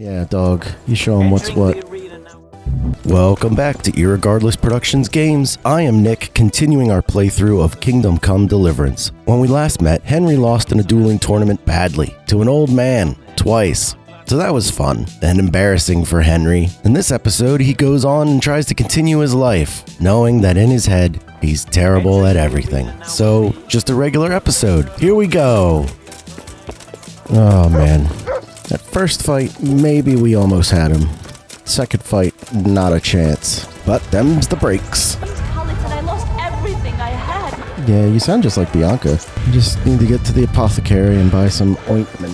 Yeah, dog. You show him what's what. Welcome back to Irregardless Productions Games. I am Nick, continuing our playthrough of Kingdom Come Deliverance. When we last met, Henry lost in a dueling tournament badly, to an old man, twice. So that was fun, and embarrassing for Henry. In this episode, he goes on and tries to continue his life, knowing that in his head, he's terrible at everything. So, just a regular episode. Here we go. Oh man. That first fight, maybe we almost had him. Second fight, not a chance. But them's the breaks. I lost everything I had. Yeah, you sound just like Bianca. You just need to get to the apothecary and buy some ointment.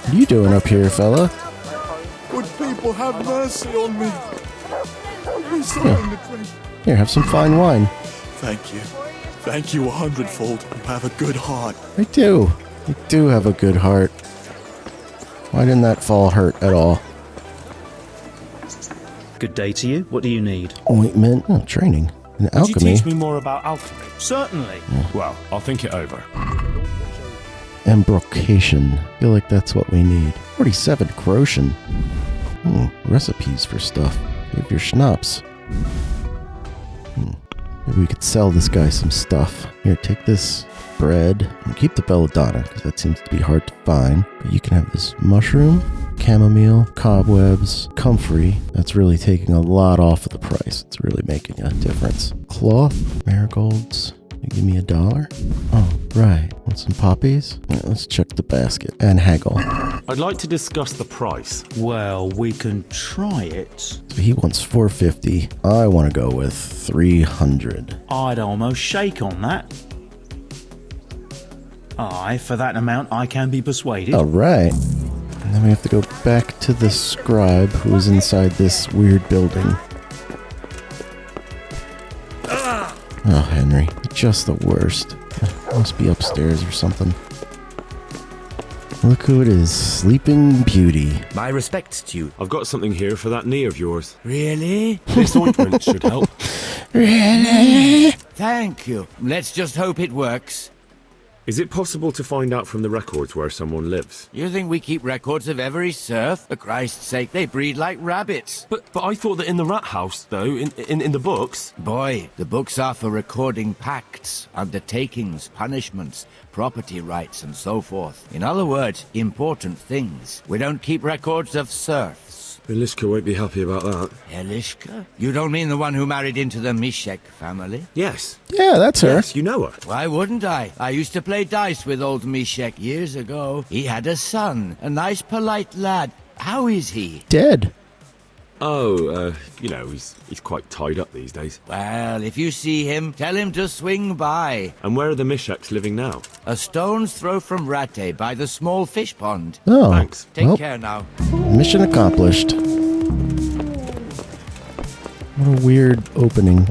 What are you doing up here, fella? Good people, have mercy on me. Here, have some fine wine. Thank you. Thank you 100-fold. You have a good heart. I do. I do have a good heart. Why didn't that fall hurt at all? Good day to you. What do you need? Ointment? Oh, training. And alchemy. Could you teach me more about alchemy? Certainly. Yeah. Well, I'll think it over. Embrocation. I feel like that's what we need. 47 corrosion. Recipes for stuff. Give your schnapps. Maybe we could sell this guy some stuff. Here, take this bread and keep the belladonna because that seems to be hard to find. But you can have this mushroom, chamomile, cobwebs, comfrey. That's really taking a lot off of the price. It's really making a difference. Cloth, marigolds. You give me $1? Oh, right. Want some poppies? Yeah, let's check the basket and haggle. I'd like to discuss the price. Well, we can try it. So he wants $450. I want to go with $300. I'd almost shake on that. Aye, for that amount I can be persuaded. All right. And then we have to go back to the scribe who is inside this weird building. Oh, Henry, just the worst. Must be upstairs or something. Look who it is, Sleeping Beauty. My respects to you. I've got something here for that knee of yours. Really? This ointment should help. Really? Thank you. Let's just hope it works. Is it possible to find out from the records where someone lives? You think we keep records of every serf? For Christ's sake, they breed like rabbits. But I thought that in the rat house, though, in the books... Boy, the books are for recording pacts, undertakings, punishments, property rights, and so forth. In other words, important things. We don't keep records of serfs. Elishka won't be happy about that. Elishka? You don't mean the one who married into the Mishek family? Yes. Yeah, that's her. Yes, you know her. Why wouldn't I? I used to play dice with old Mishek years ago. He had a son, a nice polite lad. How is he? Dead. Oh, he's quite tied up these days. Well, if you see him, tell him to swing by. And where are the Misheks living now? A stone's throw from Rattay by the small fish pond. Oh, Thanks. Take care now. Mission accomplished. What a weird opening.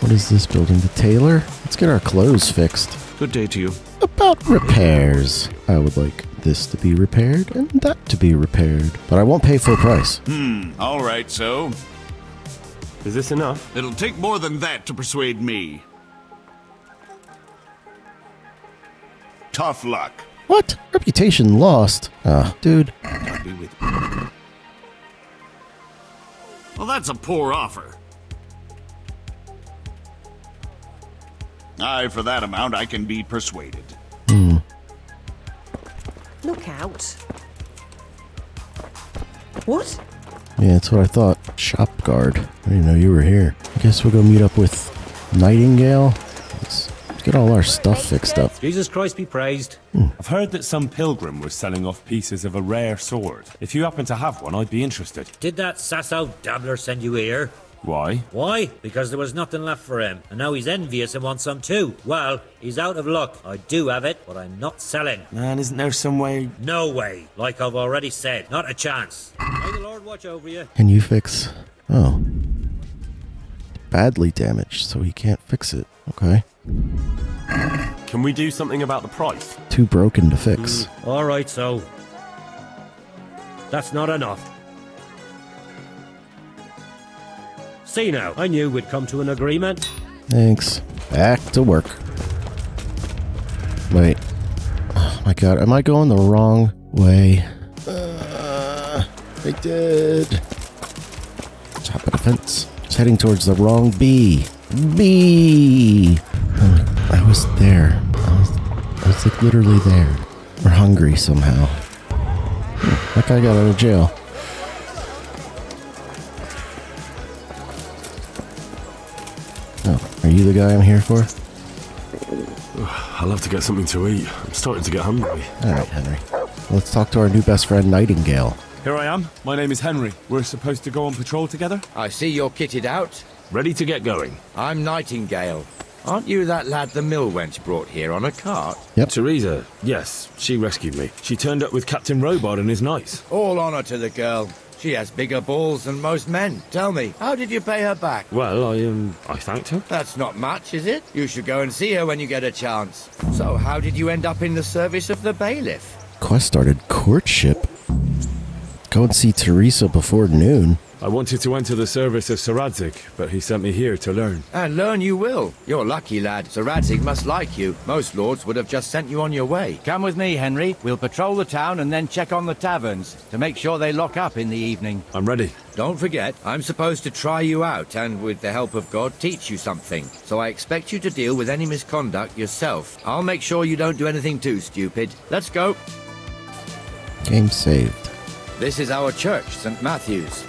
What is this building? The tailor? Let's get our clothes fixed. Good day to you. About repairs. I would like this to be repaired and that to be repaired, but I won't pay full price. All right, so Is this enough? it'll take more than that to persuade me. Tough luck. What? Reputation lost. Dude. I'll be with you. Well, that's a poor offer. Aye, for that amount, I can be persuaded. Look out. What? Yeah, that's what I thought. Shop guard. I didn't know you were here. I guess we'll go meet up with Nightingale. Let's get all our stuff fixed up. Jesus Christ be praised. I've heard that some pilgrim was selling off pieces of a rare sword. If you happen to have one, I'd be interested. Did that Sasso dabbler send you here? Why? Why? Because there was nothing left for him, and now he's envious and wants some too. Well, he's out of luck. I do have it, but I'm not selling. Man, isn't there some way... No way. Like I've already said, not a chance. May the Lord watch over you. Can you fix... Oh. Badly damaged, so he can't fix it. Okay. Can we do something about the price? Too broken to fix. All right, so. That's not enough. See now, I knew we'd come to an agreement. Thanks. Back to work. Wait. my god, am I going the wrong way? I did. Top of the fence. It's heading towards the wrong bee. Bee! I was there. I was like literally there. We're hungry somehow. That guy got out of jail. Oh, are you the guy I'm here for? I'll have to get something to eat. I'm starting to get hungry. Alright, Henry. Let's talk to our new best friend, Nightingale. Here I am. My name is Henry. We're supposed to go on patrol together? I see you're kitted out. Ready to get going. I'm Nightingale. Aren't you that lad the mill wench brought here on a cart? Yep. Teresa, yes, she rescued me. She turned up with Captain Robard and his knights. All honor to the girl. She has bigger balls than most men. Tell me, how did you pay her back? Well, I thanked her. That's not much, is it? You should go and see her when you get a chance. So how did you end up in the service of the bailiff? Quest started courtship. Go and see Teresa before noon. I wanted to enter the service of Sir Radzig, but he sent me here to learn. And learn you will. You're lucky, lad. Sir Radzig must like you. Most lords would have just sent you on your way. Come with me, Henry. We'll patrol the town and then check on the taverns to make sure they lock up in the evening. I'm ready. Don't forget, I'm supposed to try you out and, with the help of God, teach you something. So I expect you to deal with any misconduct yourself. I'll make sure you don't do anything too stupid. Let's go. Game saved. This is our church, St. Matthew's.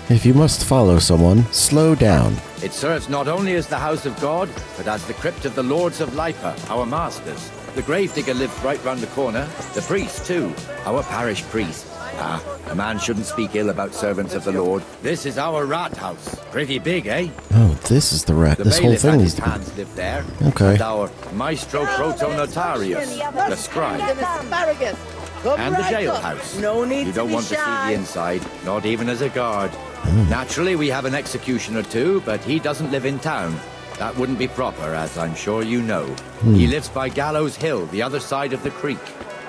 If you must follow someone, slow down. It serves not only as the house of God, but as the crypt of the lords of Lipa, our masters. The gravedigger lives right round the corner. The priest, too. Our parish priest. A man shouldn't speak ill about servants of the Lord. This is our rat house. Pretty big, eh? Oh, this is the rat. The This whole bailiff thing and is his hands live there. Okay. And our maestro protonotarius, the scribe. And the jailhouse. No need You don't to be want to see shy. the inside, not even as a guard. Naturally, we have an executioner too, but he doesn't live in town. That wouldn't be proper, as I'm sure you know. He lives by Gallows Hill, the other side of the creek.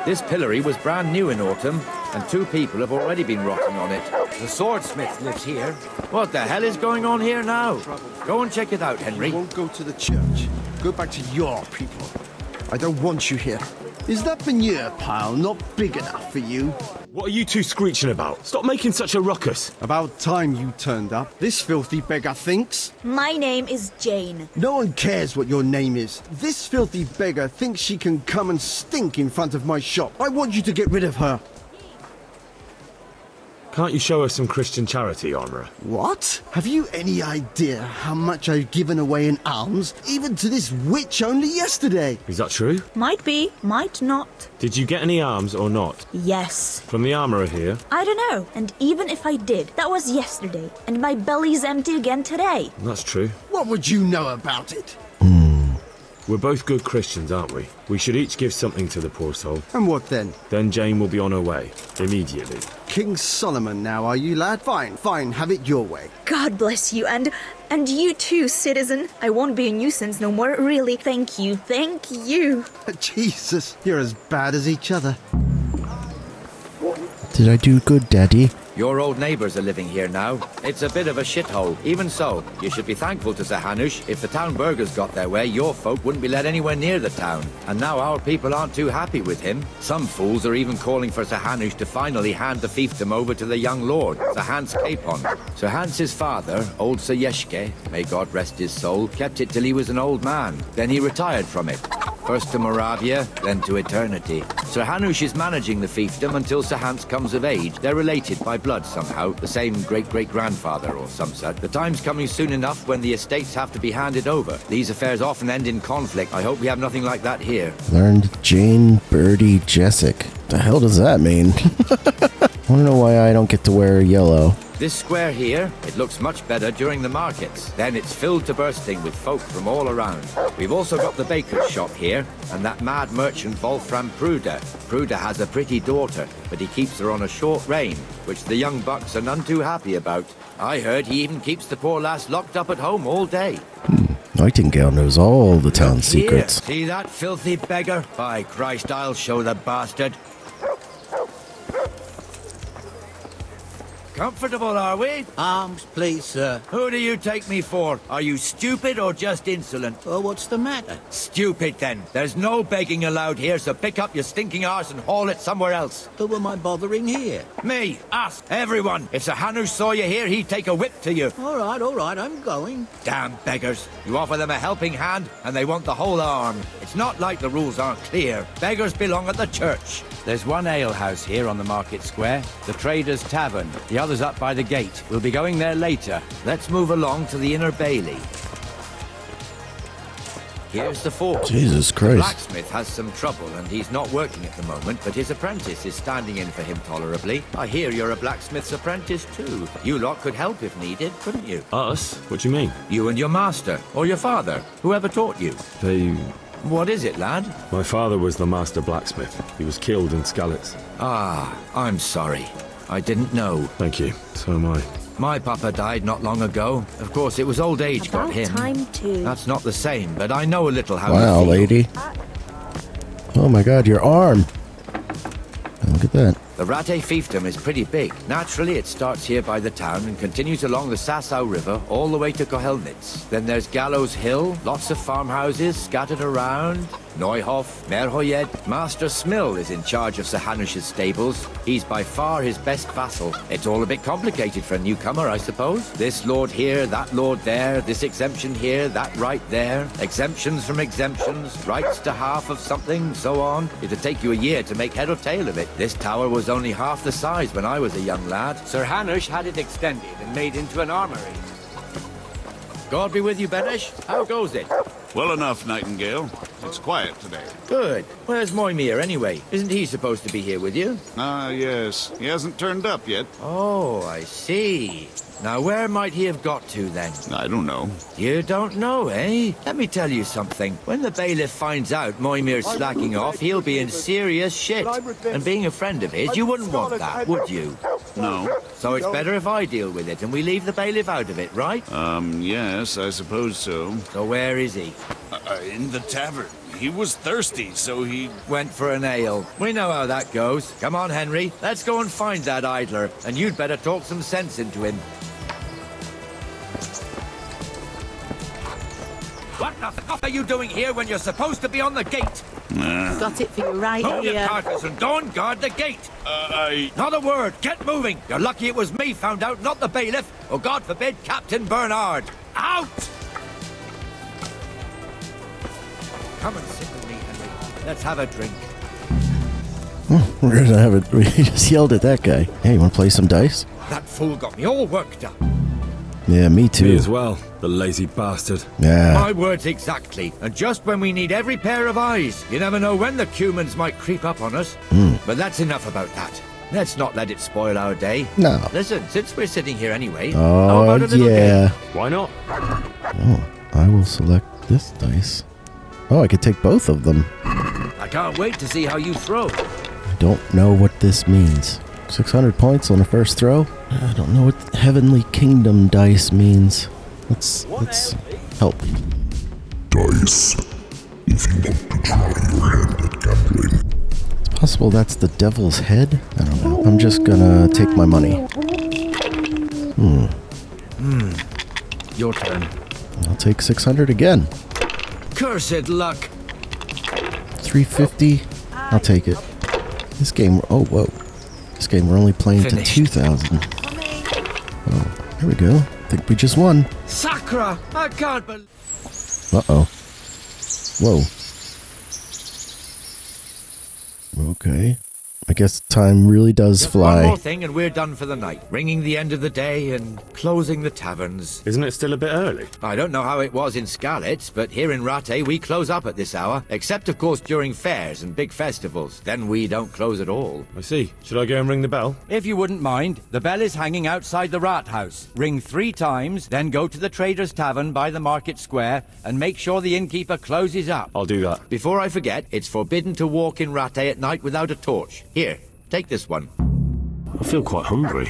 This pillory was brand new in autumn, and 2 people have already been rotting on it. The swordsmith lives here. What the hell is going on here now? Go and check it out, Henry. You won't go to the church. Go back to your people. I don't want you here. Is that manure pile not big enough for you? What are you two screeching about? Stop making such a ruckus. About time you turned up. This filthy beggar thinks. My name is Jane. No one cares what your name is. This filthy beggar thinks she can come and stink in front of my shop. I want you to get rid of her. Can't you show us some Christian charity, Armourer? What? Have you any idea how much I've given away in alms, even to this witch only yesterday? Is that true? Might be, might not. Did you get any alms or not? Yes. From the Armourer here? I don't know. And even if I did, that was yesterday. And my belly's empty again today. That's true. What would you know about it? We're both good Christians, aren't we? We should each give something to the poor soul. And what then? Then Jane will be on her way. Immediately. King Solomon now, are you, lad? Fine, fine, have it your way. God bless you, and you too, citizen. I won't be a nuisance no more, really. Thank you, thank you. Jesus, you're as bad as each other. Did I do good, Daddy? Your old neighbours are living here now. It's a bit of a shithole. Even so, you should be thankful to Sir Hanush. If the town burghers got their way, your folk wouldn't be let anywhere near the town. And now our people aren't too happy with him. Some fools are even calling for Sir Hanush to finally hand the fiefdom over to the young lord, Sir Hans Capon. Sir Hans's father, old Sir Yeshke, may God rest his soul, kept it till he was an old man. Then he retired from it. First to Moravia, then to eternity. Sir Hanush is managing the fiefdom until Sir Hans comes of age. They're related by blood somehow, the same great-great-grandfather or some such. The time's coming soon enough when the estates have to be handed over. These affairs often end in conflict. I hope we have nothing like that here. Learned Jane Birdie Jessic. The hell does that mean? I want to know why I don't get to wear yellow. This square here, it looks much better during the markets. Then it's filled to bursting with folk from all around. We've also got the baker's shop here, and that mad merchant Wolfram Pruder. Pruder has a pretty daughter, but he keeps her on a short rein, which the young bucks are none too happy about. I heard he even keeps the poor lass locked up at home all day. Nightingale knows all the town's Here, secrets. see that filthy beggar? By Christ, I'll show the bastard. Comfortable, are we? Arms, please, sir. Who do you take me for? Are you stupid or just insolent? Oh, what's the matter? Stupid, then. There's no begging allowed here, so pick up your stinking arse and haul it somewhere else. Who am I bothering here? Me, us, everyone. If Sir Hanush saw you here, he'd take a whip to you. All right, I'm going. Damn beggars. You offer them a helping hand, and they want the whole arm. It's not like the rules aren't clear. Beggars belong at the church. There's one alehouse here on the market square, the Trader's Tavern. The other's up by the gate. We'll be going there later. Let's move along to the inner bailey. Here's the fort. Jesus The Christ. blacksmith has some trouble, and he's not working at the moment, but his apprentice is standing in for him tolerably. I hear you're a blacksmith's apprentice too. You lot could help if needed, couldn't you? Us? What do you mean? You and your master, or your father, whoever taught you. They... What is it, lad? My father was the master blacksmith. He was killed in Skalitz. Ah, I'm sorry. I didn't know. Thank you. So am I. My papa died not long ago. Of course, it was old age got him. Time too. That's not the same, but I know a little how Wow, you feel. lady. Oh my god, your arm. Look at that. The Rattay fiefdom is pretty big. Naturally, it starts here by the town and continues along the Sasau River all the way to Kohelnitz. Then there's Gallows Hill, lots of farmhouses scattered around. Neuhof, Merhoyed. Master Smill is in charge of Sir Hanush's stables. He's by far his best vassal. It's all a bit complicated for a newcomer, I suppose. This lord here, that lord there, this exemption here, that right there. Exemptions from exemptions, rights to half of something, so on. It'd take you a year to make head or tail of it. This tower was only half the size when I was a young lad. Sir Hanush had it extended and made into an armory. God be with you, Benish. How goes it? Well enough, Nightingale. It's quiet today. Good. Where's Moimir anyway? Isn't he supposed to be here with you? Ah, yes. He hasn't turned up yet. Oh, I see. Now, where might he have got to then? I don't know. You don't know, eh? Let me tell you something. When the bailiff finds out Moimir's slacking off, he'll be in serious shit. And being a friend of his, you wouldn't want that, would you? No. So it's better if I deal with it and we leave the bailiff out of it, right? Yes, I suppose so. So where is he? In the tavern. He was thirsty, so he... Went for an ale. We know how that goes. Come on, Henry. Let's go and find that idler. And you'd better talk some sense into him. What the fuck are you doing here when you're supposed to be on the gate? Got it for you right Hold your here. carcass and don't guard the gate. Not a word. Get moving. You're lucky it was me found out, not the bailiff. Or God forbid, Captain Bernard. Out! Come and sit with me, Henry. Let's have a drink. We're gonna have it. We just yelled at that guy. Hey, you wanna play some dice? That fool got me all worked up. Yeah, me too. Me as well. The lazy bastard. Yeah. My words exactly. And just when we need every pair of eyes. You never know when the Cumans might creep up on us. But that's enough about that. Let's not let it spoil our day. No. Listen, since we're sitting here anyway, how Oh, about a little yeah. game? Why not? Oh, I will select this dice. Oh, I could take both of them. I can't wait to see how you throw. I don't know what this means. 600 points on the first throw? I don't know what Heavenly Kingdom dice means. Let's help. Dice. If you want to try your hand at gambling. It's possible that's the devil's head? I don't know. I'm just gonna take my money. Your turn. I'll take 600 again. Cursed luck. 350. I'll take it. This game, oh, whoa. This game, we're only playing Finished. to 2,000. Oh, there we go. I think we just won. Sakra! I can't believe... Uh-oh. Whoa. Okay. I guess time really does One more fly. thing and we're done for the night. Ringing the end of the day and closing the taverns. Isn't it still a bit early? I don't know how it was in Skalitz, but here in Rattay we close up at this hour. Except, of course, during fairs and big festivals. Then we don't close at all. I see. Should I go and ring the bell? If you wouldn't mind, the bell is hanging outside the rat house. Ring 3 times, then go to the Trader's Tavern by the market square and make sure the innkeeper closes up. I'll do that. Before I forget, it's forbidden to walk in Rattay at night without a torch. Here, take this one. I feel quite hungry.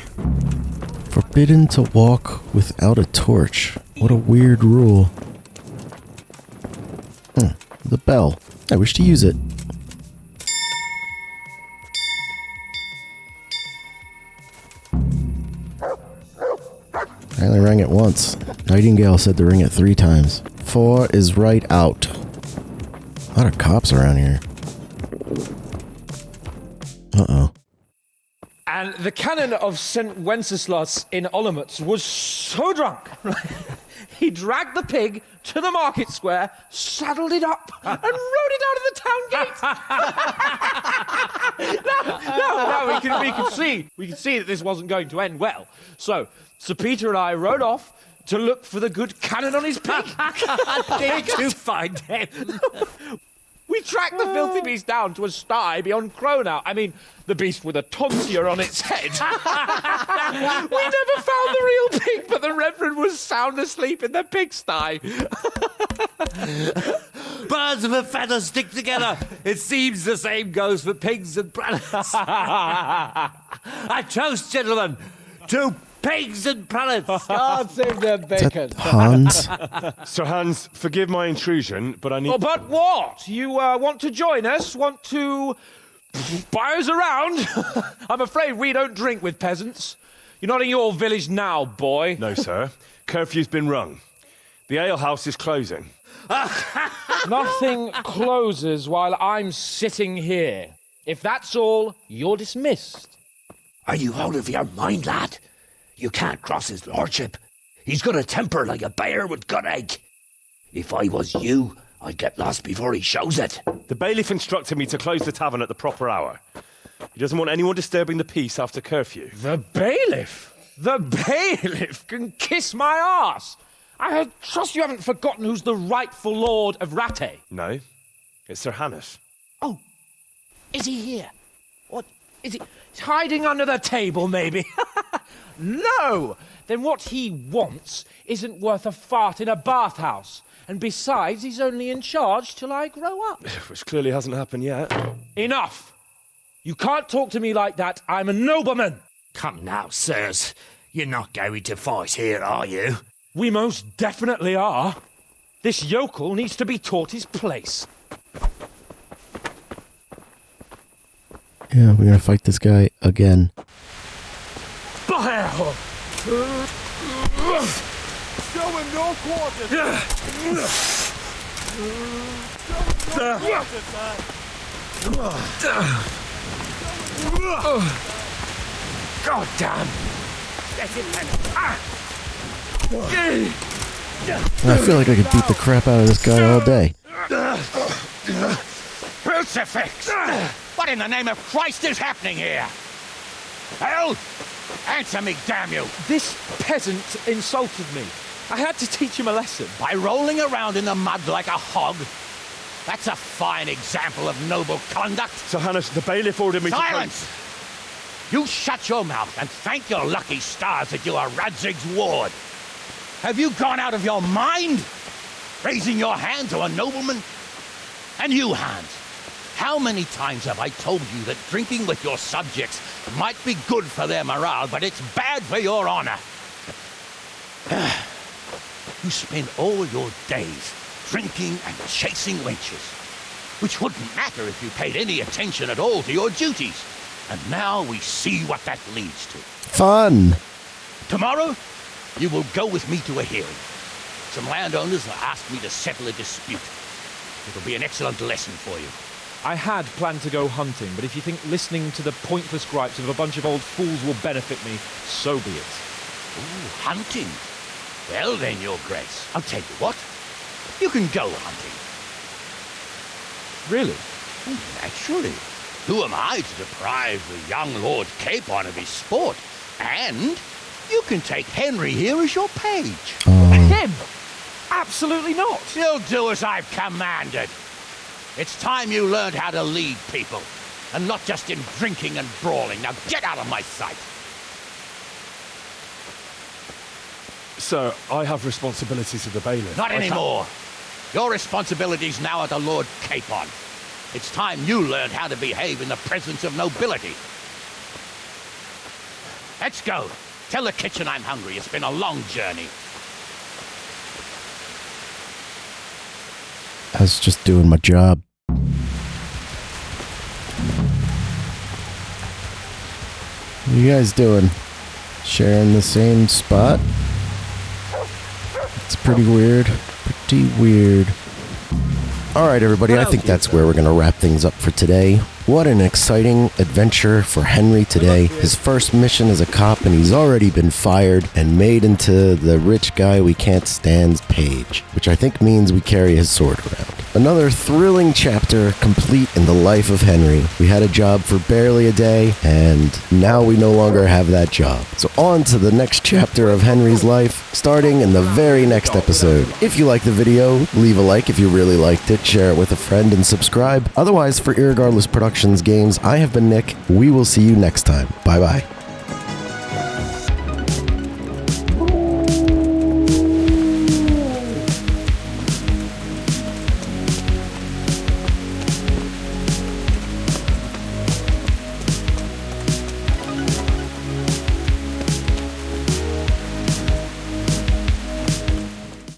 Forbidden to walk without a torch. What a weird rule. The bell. I wish to use it. I only rang it once. Nightingale said to ring it 3 times. 4 is right out. A lot of cops around here. Uh-oh. And the canon of St. Wenceslas in Olomouc was so drunk, he dragged the pig to the market square, saddled it up, and rode it out of the town gate. No, we could see that this wasn't going to end well. So, Sir Peter and I rode off to look for the good canon on his pig. Did you find him? We tracked the filthy beast down to a sty beyond Cronau. I mean, the beast with a tonsure on its head. We never found the real pig, but the Reverend was sound asleep in the pigsty. Birds of a feather stick together. It seems the same goes for pigs and prelates. I toast, gentlemen, to pigs and prelates. God save their bacon. Hans? Sir Hans, forgive my intrusion, but I need... Oh, but what? You want to join us? Want to buy us around? I'm afraid we don't drink with peasants. You're not in your village now, boy. No, sir. Curfew's been rung. The alehouse is closing. Nothing closes while I'm sitting here. If that's all, you're dismissed. Are you out of your mind, lad? You can't cross his lordship. He's got a temper like a bear with gut ache. If I was you, I'd get lost before he shows it. The bailiff instructed me to close the tavern at the proper hour. He doesn't want anyone disturbing the peace after curfew. The bailiff? The bailiff can kiss my arse. I trust you haven't forgotten who's the rightful lord of Rattay. No, it's Sir Hannes. Oh, is he here? What, is he... He's hiding under the table, maybe? No! Then what he wants isn't worth a fart in a bathhouse. And besides, he's only in charge till I grow up. Which clearly hasn't happened yet. Enough! You can't talk to me like that. I'm a nobleman. Come now, sirs. You're not going to fight here, are you? We most definitely are. This yokel needs to be taught his place. Yeah, we're gonna fight this guy again. Show him no quarters! God damn! Let him I feel like I could beat the crap out of this guy all day. Crucifix! What in the name of Christ is happening here? Hell! Answer me, damn you! This peasant insulted me. I had to teach him a lesson. By rolling around in the mud like a hog? That's a fine example of noble conduct. Sir Hannes, the bailiff ordered me Silence! You shut your mouth and thank your lucky stars that you are Radzig's ward. Have you gone out of your mind? Raising your hand to a nobleman? And you, Hans, how many times have I told you that drinking with your subjects might be good for their morale, but it's bad for your honor? You spend all your days drinking and chasing wenches, which wouldn't matter if you paid any attention at all to your duties. And now we see what that leads to. Fun! Tomorrow, you will go with me to a hearing. Some landowners have asked me to settle a dispute. It'll be an excellent lesson for you. I had planned to go hunting, but if you think listening to the pointless gripes of a bunch of old fools will benefit me, so be it. Ooh, hunting? Well then, Your Grace, I'll tell you what. You can go hunting. Really? Naturally. Who am I to deprive the young Lord Capon of his sport? And you can take Henry here as your page. Him? Absolutely not. You'll do as I've commanded. It's time you learned how to lead people, and not just in drinking and brawling. Now get out of my sight. Sir, I have responsibilities of the bailiff. Not anymore. Your responsibilities now are the Lord Capon. It's time you learned how to behave in the presence of nobility. Let's go. Tell the kitchen I'm hungry. It's been a long journey. I was just doing my job. What are you guys doing? Sharing the same spot? It's pretty weird. Pretty weird. All right, everybody, I think that's where we're going to wrap things up for today. What an exciting adventure for Henry today. His first mission as a cop, and he's already been fired and made into the rich guy we can't stand's page, which I think means we carry his sword around. Another thrilling chapter complete in the life of Henry. We had a job for barely a day, and now we no longer have that job. So on to the next chapter of Henry's life, starting in the very next episode. If you liked the video, leave a like if you really liked it, share it with a friend, and subscribe. Otherwise, for Irregardless Productions Games, I have been Nick. We will see you next time. Bye-bye.